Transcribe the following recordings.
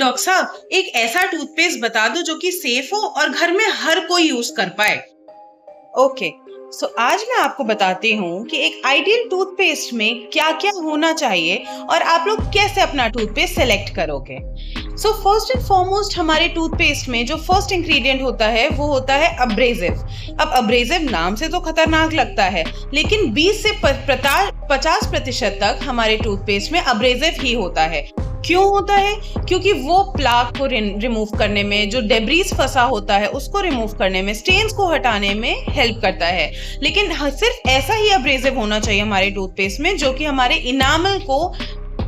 Doctor साहब, एक ऐसा टूथपेस्ट बता दो जो कि सेफ हो और घर में हर कोई यूज कर पाए। ओके, सो आज मैं आपको बताती हूँ कि एक आइडियल टूथपेस्ट में क्या क्या होना चाहिए और आप लोग कैसे अपना टूथपेस्ट सेलेक्ट करोगे। सो फर्स्ट एंड फॉरमोस्ट हमारे टूथपेस्ट में जो फर्स्ट इंग्रेडिएंट होता है वो होता है अब्रेजिव। अब अब्रेजिव नाम से तो खतरनाक लगता है, लेकिन 20 से 50% तक हमारे टूथपेस्ट में अब्रेजिव ही होता है। क्यों होता है? क्योंकि वो प्लाक को रिमूव करने में, जो डेब्रीज फंसा होता है उसको रिमूव करने में, स्टेन्स को हटाने में हेल्प करता है। लेकिन सिर्फ ऐसा ही अब्रेजिव होना चाहिए हमारे टूथपेस्ट में जो कि हमारे इनामल को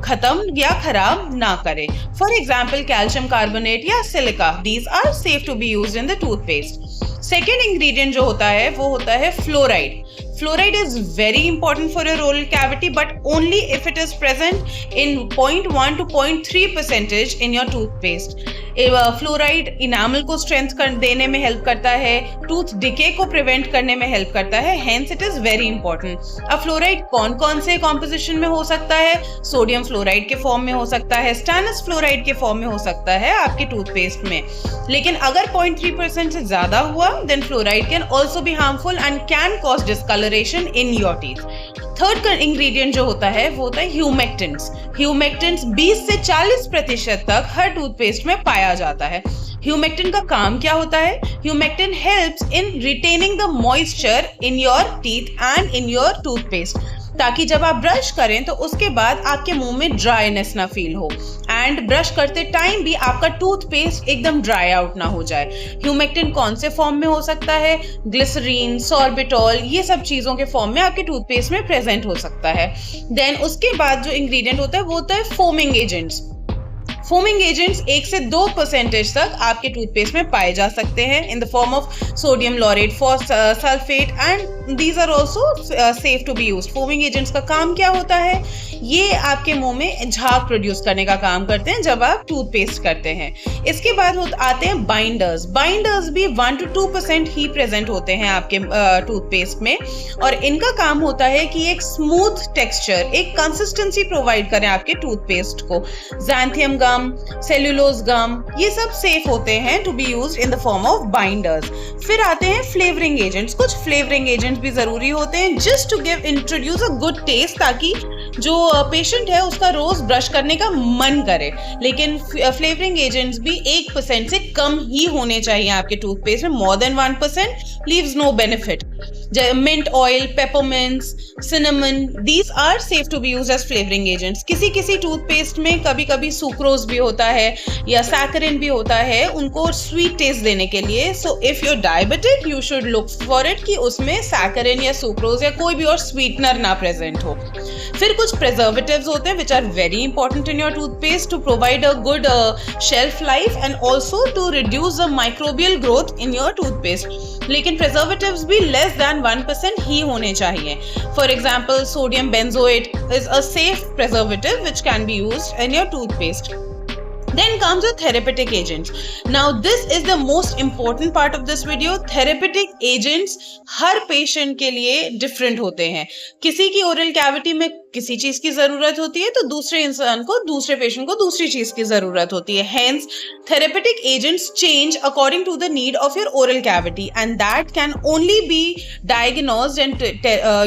खत्म या खराब ना करे। फॉर एग्जाम्पल कैल्शियम कार्बोनेट या silica, these are safe to be used in the toothpaste. Second ingredient जो होता है वो होता है fluoride. Fluoride is very important for your oral cavity, but only if it is present in 0.1 to 0.3% in your toothpaste. Fluoride enamel को strength देने में help करता है, टूथ डिके को प्रिवेंट करने में हेल्प करता है, hence it is very important. अब फ्लोराइड कौन कौन से कॉम्पोजिशन में हो सकता है? सोडियम फ्लोराइड के फॉर्म में हो सकता है, स्टैनस फ्लोराइड के फॉर्म में हो सकता है आपके टूथपेस्ट में। लेकिन अगर 0.3% से ज्यादा हुआ then fluoride can also be harmful and can cause discolouration in your teeth. Third ingredient जो होता है वो होता है ह्यूमेक्टेंट्स। ह्यूमेक्टेंट्स 20 से 40% तक हर टूथपेस्ट में पाया जाता है। ह्यूमेक्टेंट का काम क्या होता है? Humectant helps in retaining the moisture in your teeth and in your toothpaste, ताकि जब आप ब्रश करें तो उसके बाद आपके मुंह में ड्राईनेस ना फील हो एंड ब्रश करते टाइम भी आपका टूथपेस्ट एकदम ड्राई आउट ना हो जाए। ह्यूमेक्टेंट कौन से फॉर्म में हो सकता है? ग्लिसरीन, सॉर्बिटॉल, ये सब चीजों के फॉर्म में आपके टूथपेस्ट में प्रेजेंट हो सकता है। देन उसके बाद जो इंग्रेडिएंट होता है वो होता है फोमिंग एजेंट्स। फोमिंग एजेंट्स 1 से 2% तक आपके टूथपेस्ट में पाए जा सकते हैं in the form of sodium laurate, sulphate and these are also safe to be used. Foaming agents का काम क्या होता है? ये आपके मुंह में झाग प्रोड्यूस करने का काम करते हैं जब आप टूथपेस्ट करते हैं। इसके बाद आते हैं बाइंडर्स। बाइंडर्स भी 1 to 2% ही प्रेजेंट होते हैं आपके टूथपेस्ट में, और इनका काम होता है कि एक स्मूथ टेक्सचर, एक कंसिस्टेंसी प्रोवाइड करें आपके टूथपेस्ट को। ज़ैंथियम गम, सेल्यूलोज गम, ये सब सेफ होते हैं to be used in the form of binders. फिर आते हैं फ्लेवरिंग एजेंट्स। कुछ फ्लेवरिंग एजेंट्स भी जरूरी होते हैं just to introduce a good taste, ताकि जो पेशेंट है उसका रोज ब्रश करने का मन करे। लेकिन फ्लेवरिंग एजेंट्स भी 1% से कम ही होने चाहिए आपके टूथपेस्ट में। More than 1% leaves no benefit. Mint oil, peppermints, cinnamon, these are safe to be used as flavouring agents. किसी टूथपेस्ट में कभी कभी सुक्रोज भी होता है या सैकरिन भी होता है, उनको स्वीट टेस्ट देने के लिए। So if you are diabetic you should look for it कि उसमें सैकरिन या सुक्रोज या कोई भी और स्वीटनर ना प्रेजेंट हो। फिर कुछ प्रिजर्वेटिव्स होते हैं which are very important in your toothpaste to provide a good shelf life and also to reduce the microbial growth in your toothpaste. लेकिन प्रिजर्वेटिव्स भी लेस देन 1% ही होने चाहिए। For example sodium benzoate is a safe preservative which can be used in your toothpaste. Then comes the therapeutic agents. Now this is the most important part of this video. Therapeutic agents her patient के लिए different होते हैं। किसी की oral cavity में किसी चीज की जरूरत होती है तो दूसरे इंसान को, दूसरे पेशेंट को दूसरी चीज की जरूरत होती है। Hence, therapeutic agents change according to the need of your oral cavity and that can only be diagnosed and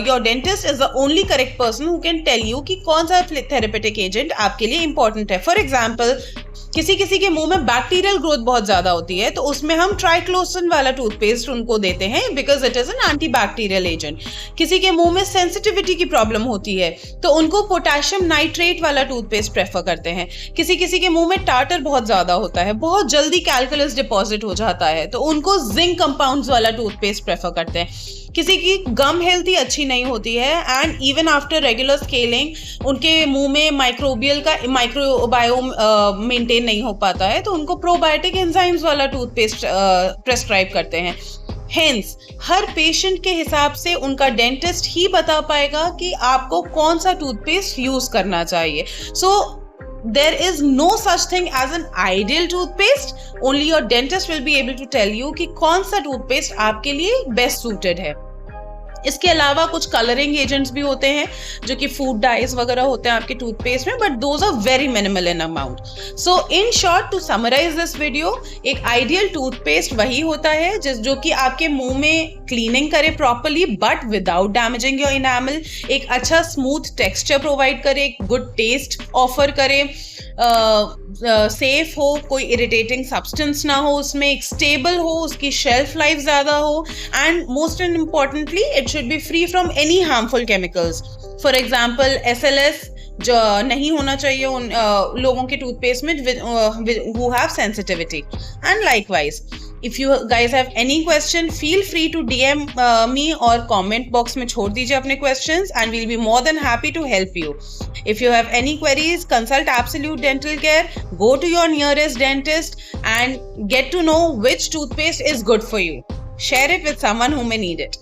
your dentist is the only correct person who can tell you कि कौन सा therapeutic agent आपके लिए important है। For example, किसी के मुंह में बैक्टीरियल ग्रोथ बहुत ज्यादा होती है तो उसमें हम ट्राइक्लोसन वाला टूथपेस्ट उनको देते हैं because it is an antibacterial agent. किसी के मुंह में सेंसिटिविटी की प्रॉब्लम होती है तो उनको पोटेशियम नाइट्रेट वाला टूथपेस्ट प्रेफर करते हैं। किसी के मुंह में टार्टर बहुत ज्यादा होता है, बहुत जल्दी कैल्कुलस डिपॉजिट हो जाता है तो उनको जिंक कंपाउंड्स वाला टूथपेस्ट प्रेफर करते हैं। किसी की गम हेल्थ ही अच्छी नहीं होती है and even after regular scaling उनके मुंह में माइक्रोबियल का माइक्रोबायोम मेंटेन नहीं हो पाता है तो उनको प्रोबायोटिक एंजाइम्स वाला टूथपेस्ट प्रेस्क्राइब करते हैं। हेंस हर पेशेंट के हिसाब से उनका डेंटिस्ट ही बता पाएगा कि आपको कौन सा टूथपेस्ट यूज करना चाहिए। सो there is no such thing as an ideal toothpaste. Only your dentist will be able to tell you कि कौन सा टूथपेस्ट आपके लिए बेस्ट सूटेड है। इसके अलावा कुछ कलरिंग एजेंट्स भी होते हैं जो कि फूड डाइज वगैरह होते हैं आपके टूथपेस्ट में, but those are very minimal in amount. So in short, to summarise this video, एक आइडियल टूथपेस्ट वही होता है जो कि आपके मुंह में क्लीनिंग करे properly but without damaging your enamel, एक अच्छा स्मूथ टेक्सचर प्रोवाइड करे, एक गुड टेस्ट ऑफर करे, सेफ हो, कोई इरिटेटिंग सब्सटेंस ना हो उसमें, एक स्टेबल हो, उसकी शेल्फ लाइफ ज्यादा हो, and most importantly it should be free from any harmful chemicals. For example SLS जो नहीं होना चाहिए उन लोगों के टूथपेस्ट में who have sensitivity. And likewise, if you guys have any question, feel free to DM me or comment box में छोड़ दीजिए अपने questions and we'll be more than happy to help you. If you have any queries, consult Absolute Dental Care, go to your nearest dentist and get to know which toothpaste is good for you. Share it with someone who may need it.